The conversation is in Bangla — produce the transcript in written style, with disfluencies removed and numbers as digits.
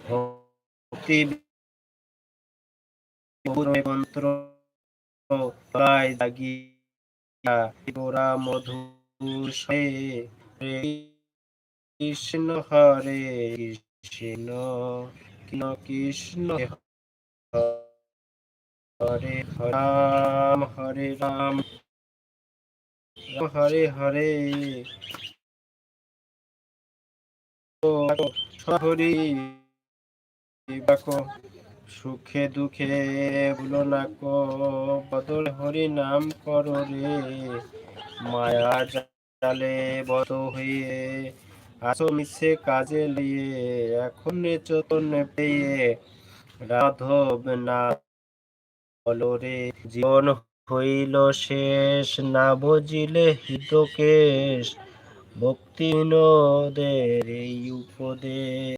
ভক্তি মন্ত্র গলায় জাগিয়া তোরা মধুর স্বরে কৃষ্ণ হরে কৃষ্ণ কৃষ্ণ কৃষ্ণ হরে রাম হরে রাম হরে হরে হরি সুখে দুঃখে ভুলো না কো বদল হরি নাম করো রে মায়া জালে বদ হয়ে আসো মিশে কাজে লিয়ে এখন চৈতন্য পেয়ে রাধব না বলো রে জীবন হইল শেষ না বুঝিলে হিতকেশ ভক্তি বিনোদের এই উপদেশ